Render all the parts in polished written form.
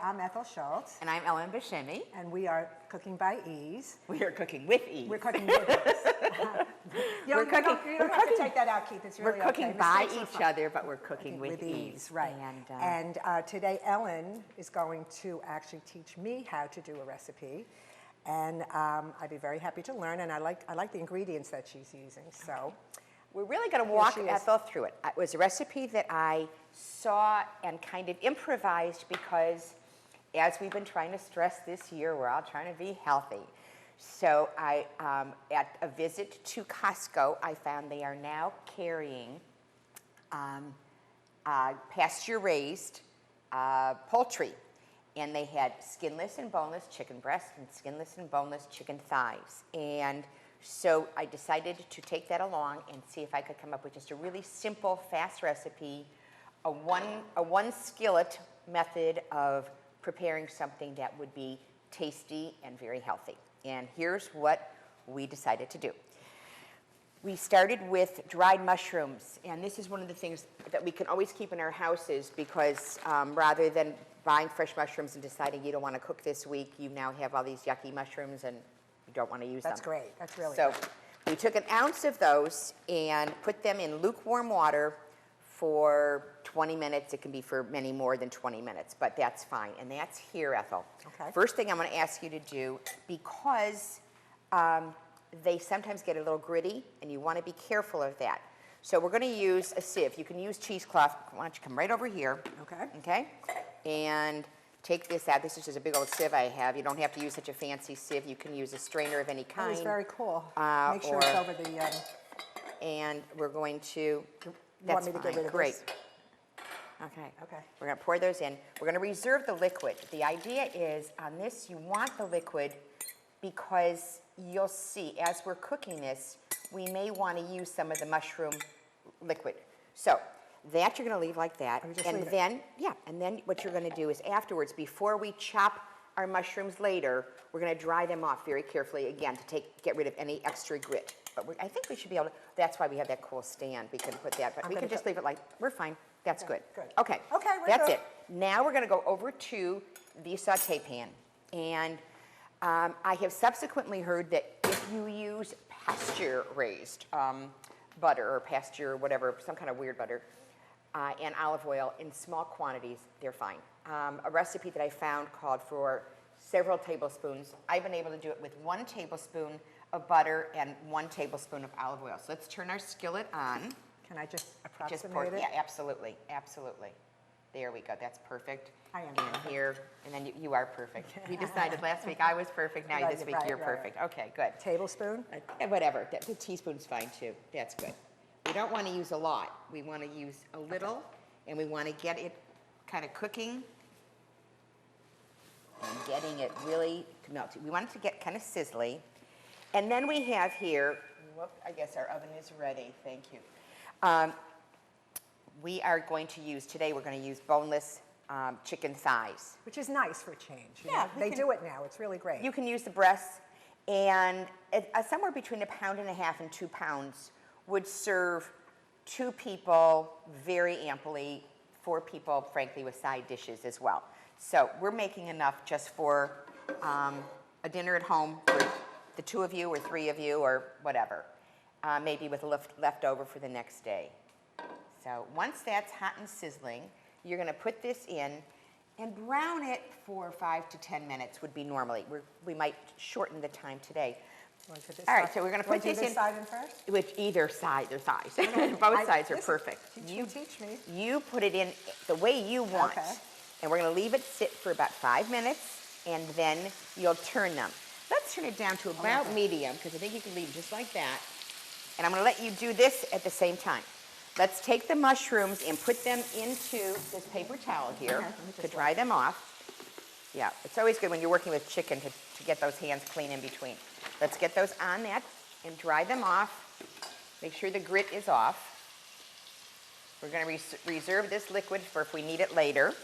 I'm Ethel Schultz. And I'm Ellen Buscemi. And we are Cooking by Ease. We are cooking with ease. We're cooking with ease. You don't have to take that out, Keith. It's really We're cooking okay. by Mistakes each other, but we're cooking with ease. Right. And today Ellen is going to actually teach me how to do a recipe. And I'd be very happy to learn. And I like the ingredients that she's using. So we're really going to walk Ethel through it. It was a recipe that I saw and kind of improvised because as we've been trying to stress this year, we're all trying to be healthy. So at a visit to Costco, I found they are now carrying pasture-raised poultry. And they had skinless and boneless chicken breasts and skinless and boneless chicken thighs. And so I decided to take that along and see if I could come up with just a really simple, fast recipe, a one skillet method of preparing something that would be tasty and very healthy. And here's what we decided to do. We started with dried mushrooms, and this is one of the things that we can always keep in our houses because rather than buying fresh mushrooms and deciding you don't want to cook this week, you now have all these yucky mushrooms and you don't want to use them. That's great. That's really so great. We took an ounce of those and put them in lukewarm water for 20 minutes. It can be for many more than 20 minutes, but that's fine. And that's here, Ethel. Okay. First thing I'm going to ask you to do, because they sometimes get a little gritty, and you want to be careful of that. So we're going to use a sieve. You can use cheesecloth. Why don't you come right over here? Okay. Okay? And take this out. This is just a big old sieve I have. You don't have to use such a fancy sieve. You can use a strainer of any kind. That is very cool. Make sure it's over the... and we're going to... You want me to get rid of Great. this? Okay. Okay. We're going to pour those in. We're going to reserve the liquid. The idea is on this, you want the liquid because you'll see as we're cooking this, we may want to use some of the mushroom liquid. So that you're going to leave like that. And then what you're going to do is afterwards, before we chop our mushrooms later, we're going to dry them off very carefully again to get rid of any extra grit. But I think we should be able to, that's why we have that cool stand. We can put that, but we can just leave it like, we're fine. That's good. Okay, that's it. Now we're going to go over to the saute pan. And I have subsequently heard that if you use pasture-raised butter or pasture, whatever, some kind of weird butter, and olive oil in small quantities, they're fine. A recipe that I found called for several tablespoons. I've been able to do it with 1 tablespoon of butter and 1 tablespoon of olive oil. So let's turn our skillet on. Can I just approximate it? Yeah, absolutely, absolutely. There we go, that's perfect. I am and here, and then you are perfect. We decided last week I was perfect, now this week you're perfect. Okay, good. Tablespoon? Whatever, the teaspoon's fine too, that's good. We don't want to use a lot. We want to use a little, and we want to get it kind of cooking and getting it really melted. We want it to get kind of sizzly. And then we have here, I guess our oven is ready, thank you. We are going to use, today we're going to use boneless chicken thighs. Which is nice for a change. They do it now, it's really great. You can use the breasts, and somewhere between 1.5 pounds and 2 pounds would serve 2 people very amply, 4 people, frankly, with side dishes as well. So we're making enough just for a dinner at home for the 2 of you or 3 of you or whatever, maybe with a leftover for the next day. So once that's hot and sizzling, you're going to put this in and brown it for 5 to 10 minutes would be normally. We might shorten the time today. All right, so we're going to put this in. Side in first? With either side, their thighs. Both sides are perfect. You teach me. You put it in the way you want. Okay. And we're going to leave it sit for about 5 minutes, and then you'll turn them. Let's turn it down to about medium, because I think you can leave just like that. And I'm going to let you do this at the same time. Let's take the mushrooms and put them into this paper towel here to dry them off. Yeah, it's always good when you're working with chicken to get those hands clean in between. Let's get those on that and dry them off. Make sure the grit is off. We're going to reserve this liquid for if we need it later.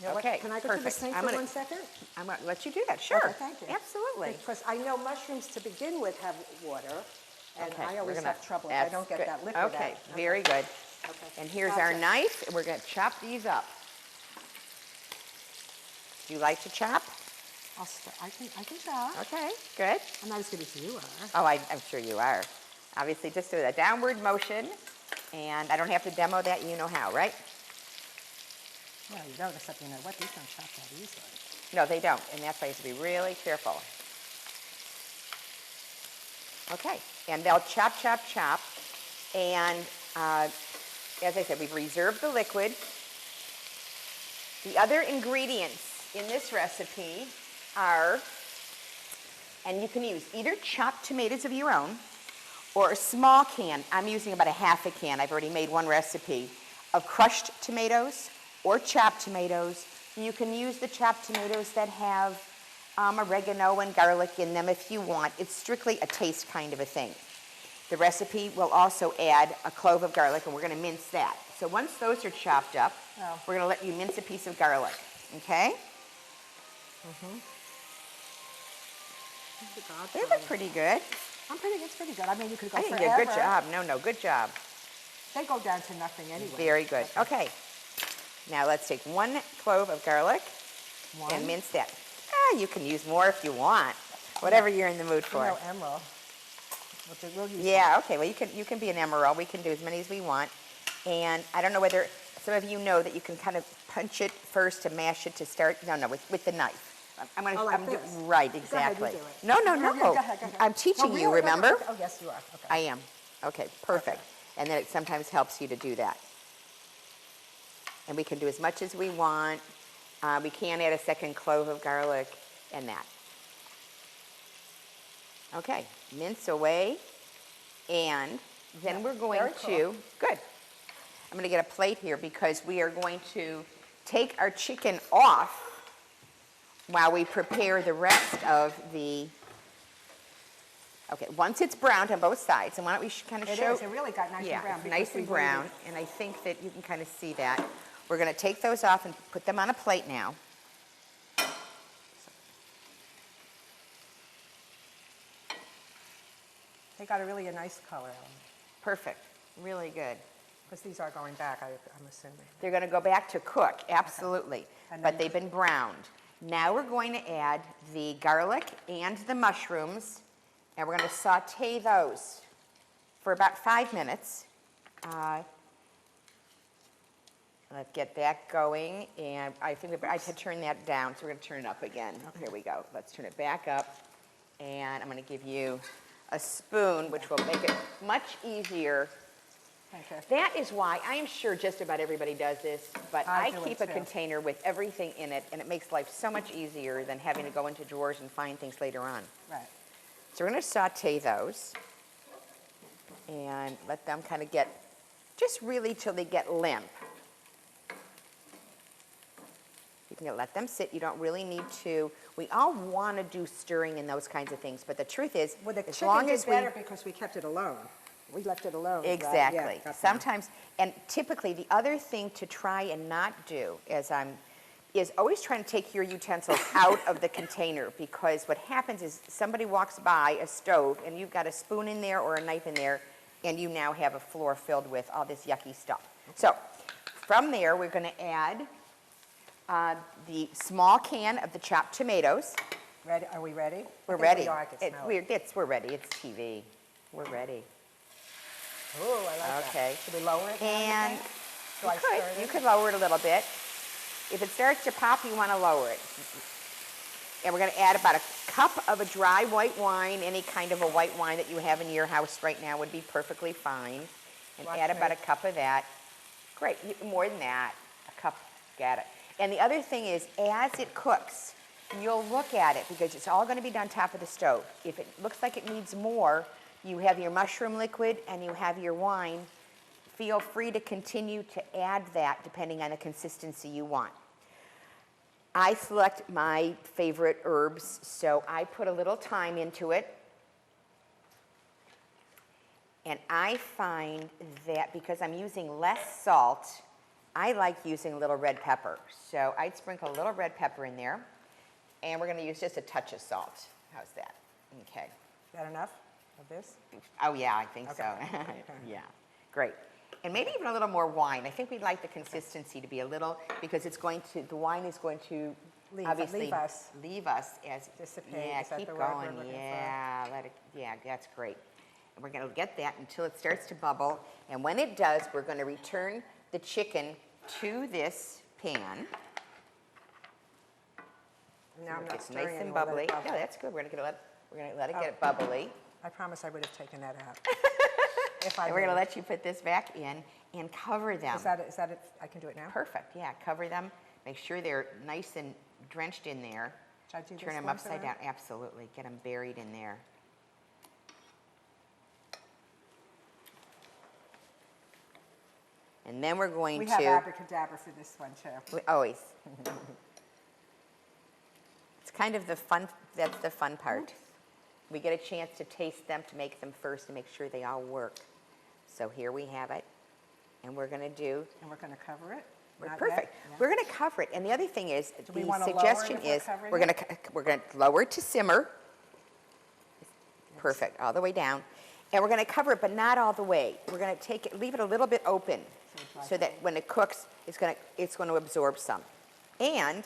You know what? Okay, Can I go to the perfect. sink I'm for gonna- 1 second? I'm going to let you do that. Sure. Okay, thank you. Absolutely. Because I know mushrooms to begin with have water, and Okay, I we're always gonna- have trouble if I that's don't get good. that liquid Okay, out. very good. Okay. And here's our Gotcha. knife, and we're going to chop these up. Do you like to chop? I can chop. Okay, good. I'm not as good as you are. Oh, I'm sure you are. Obviously, just do a downward motion, and I don't have to demo that. You know how, right? Well, you don't, except you know what, these don't chop that easily. No, they don't, and that's why you have to be really careful. Okay, and they'll chop, chop, chop, and as I said, we've reserved the liquid. The other ingredients in this recipe are, and you can use either chopped tomatoes of your own or a small can. I'm using about a half a can. I've already made one recipe of crushed tomatoes or chopped tomatoes. You can use the chopped tomatoes that have oregano and garlic in them if you want. It's strictly a taste kind of a thing. The recipe will also add a clove of garlic, and we're going to mince that. So once those are chopped up, we're going to let you mince a piece of garlic, okay? They look pretty good. It's pretty good. I mean, you could go I think forever. you did a good job. No, good job. They go down to nothing anyway. Very good. Okay. Now let's take 1 clove of garlic One. and mince that. You can use more if you want. Whatever you're in the mood for. You know, emerald. We'll use Yeah, okay. Well, you can be an emerald. We can do as many as we want. And I don't know whether some of you know that you can kind of punch it first to mash it to start. No, with the knife. I'm going to. Oh, like this? Right, Go ahead, exactly. you do it. No. Go ahead. I'm teaching Oh, you. really? Remember? Okay. Oh, yes, you are. Okay. I am. Okay, perfect. And then it sometimes helps you to do that. And we can do as much as we want. We can add a 2nd clove of garlic and that. Okay, mince away. And then we're going very cool. to, good. I'm going to get a plate here because we are going to take our chicken off while we prepare the rest of the, okay, once it's browned on both sides, and why don't we kind of show. It is. It really got nice and brown. Yeah, because nice and we brown, waited. and I think that you can kind of see that. We're going to take those off and put them on a plate now. They got a really nice color on them. Perfect, really good. Because these are going back, I'm assuming. They're going to go back to cook, absolutely, And but then- they've been browned. Now we're going to add the garlic and the mushrooms, and we're going to saute those for about 5 minutes. Let's get that going, and I think I had turned that down, so we're going to turn it up again. Here we go. Let's turn it back up, and I'm going to give you a spoon, which will make it much easier. Okay. That is why I'm sure just about everybody does this, but I I do it keep a too. container with everything in it, and it makes life so much easier than having to go into drawers and find things later on. Right. So we're going to saute those and let them kind of get, just really till they get limp. You can let them sit. You don't really need to. We all want to do stirring and those kinds of things, but the truth is, Well, the as chicken long did as we better because we kept it alone. We left it alone. right? exactly. Yeah, got that. Sometimes, and typically the other thing to try and not do is always trying to take your utensils out of the container, because what happens is somebody walks by a stove and you've got a spoon in there or a knife in there, and you now have a floor filled with all this yucky stuff. So from there, we're going to add the small can of the chopped tomatoes. Ready? Are we ready? We're I think ready. We are. I can smell it. We're ready. It's TV. We're ready. Ooh, I like that. Okay. Should we lower it down, you And think? Do I stir it you in? could lower it a little bit. If it starts to pop, you want to lower it. And we're going to add about a cup of a dry white wine. Any kind of a white wine that you have in your house right now would be perfectly fine. And Watch add me. about a cup of that. Great. More than that. A cup. Got it. And the other thing is, as it cooks, you'll look at it, because it's all going to be done top of the stove. If it looks like it needs more, you have your mushroom liquid and you have your wine. Feel free to continue to add that depending on the consistency you want. I select my favorite herbs, so I put a little thyme into it. And I find that because I'm using less salt I like using a little red pepper. So I'd sprinkle a little red pepper in there. And we're going to use just a touch of salt. How's that? Okay. Is that enough of this? Oh, yeah, I think so. Okay. Yeah, great. And maybe even a little more wine. I think we'd like the consistency to be a little, because it's going to, the wine is going to obviously leave us as, dissipate. yeah, Is that keep the word we're going. looking for? Yeah, let it, yeah, that's great. And we're going to get that until it starts to bubble. And when it does, we're going to return the chicken to this pan. Now I'm not It's stirring nice and anymore, let bubbly. it bubble. No, that's good. We're going to let it get bubbly. I promise I would have taken that out. If I And we're going to knew. let you put this back in and cover them. Is that it? I can do it now? Perfect, yeah, cover them. Make sure they're nice and drenched in there. Should I do Turn this them once upside around? down, absolutely. Get them buried in there. And then we're going We to... have abracadabra for this one, too. Always. It's kind of the fun, that's the fun part. We get a chance to taste them, to make them first, and make sure they all work. So here we have it. And we're going to do... And we're going to cover it? We're Not perfect. yet? Yeah. We're going to cover it. And the other thing is, we the wanna lower it suggestion if we're is, covering we're going to lower it to simmer. Perfect, all the way down. And we're going to cover it, but not all the way. We're going to take it, leave it a little bit open, so that when it cooks, it's going to absorb some. And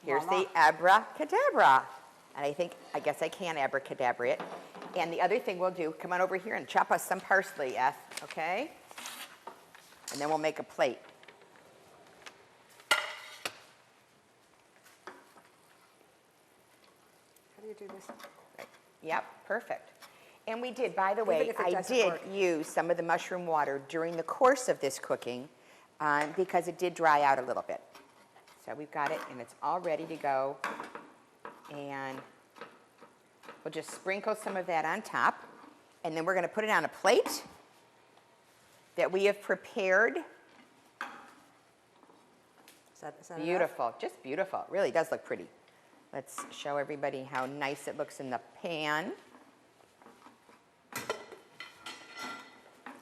here's the abracadabra. And I guess I can abracadabra it. And the other thing we'll do, come on over here and chop us some parsley, okay? And then we'll make a plate. How do you do this? Right. Yep, perfect. And we did, by the Even way, if it I doesn't did work. use some of the mushroom water during the course of this cooking because it did dry out a little bit. So we've got it, and it's all ready to go. And we'll just sprinkle some of that on top. And then we're going to put it on a plate that we have prepared. Is that enough? Beautiful, just beautiful. It really does look pretty. Let's show everybody how nice it looks in the pan.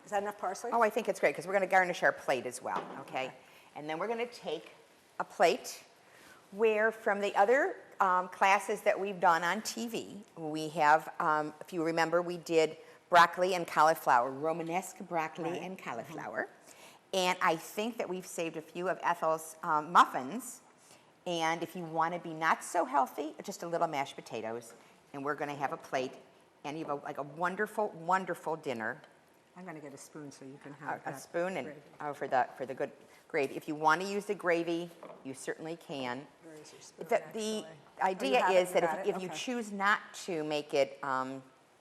Is that enough parsley? Oh, I think it's great because we're going to garnish our plate as well, okay? And then we're going to take a plate where from the other classes that we've done on TV, we have, if you remember, we did broccoli and cauliflower, Romanesque broccoli and cauliflower. And I think that we've saved a few of Ethel's muffins. And if you want to be not so healthy, just a little mashed potatoes. And we're going to have a plate. And you have like a wonderful, wonderful dinner. I'm going to get a spoon so you can have A that spoon and gravy. for the good gravy. If you want to use the gravy, you certainly can. Where is your spoon, The actually? idea have it? is You that got it? if you Okay. choose not to make it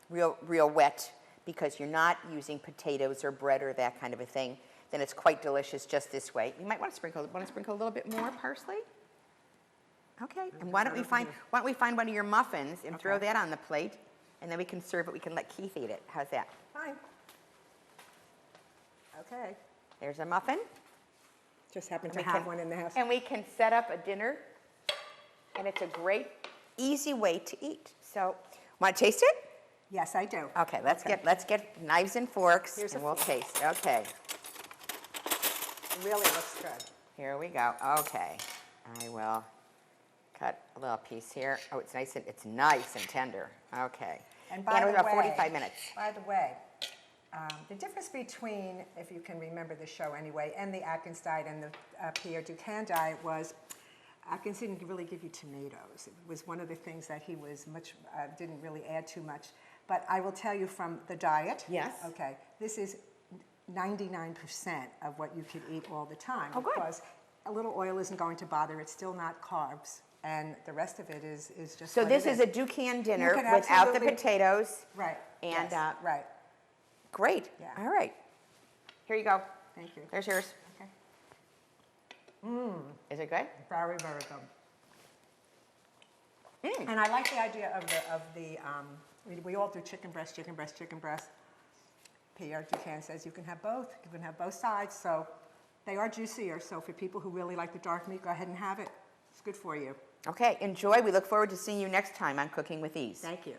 real wet because you're not using potatoes or bread or that kind of a thing, then it's quite delicious just this way. You might want to sprinkle a little bit more parsley. Okay. And why don't we find one of your muffins and throw that on the plate, and then we can serve it. We can let Keith eat it. How's that? Fine. Okay. There's a muffin. Just happen to We have can- one in the house. And we can set up a dinner, and it's a great, easy way to eat. So, want to taste it? Yes, I do. Okay, let's get knives and forks, Here's and a we'll taste. Okay, It really looks good. here we go. Okay, I will cut a little piece here. Oh, it's nice and tender. Okay, And by it was the about way, 45 minutes. By the way, the difference between, if you can remember the show anyway, and the Atkins diet and the Pierre Ducan diet was, Atkins didn't really give you tomatoes. It was one of the things that he was didn't really add too much. But I will tell you from the diet. Yes. Okay, this is 99% of what you could eat all the time. Oh, good. Because a little oil isn't going to bother. It's still not carbs. And the rest of it is just So what this it is a Ducan dinner can without the absolutely- potatoes. Right. And, yes, right. Great. Yeah. All right. Here you go. Thank you. There's yours. Okay. Is it good? Very, very good. And I like the idea of the we all do chicken breast. Pierre Ducan says you can have both. You can have both sides. So they are juicier. So for people who really like the dark meat, go ahead and have it. It's good for you. Okay, enjoy. We look forward to seeing you next time on Cooking with Ease. Thank you.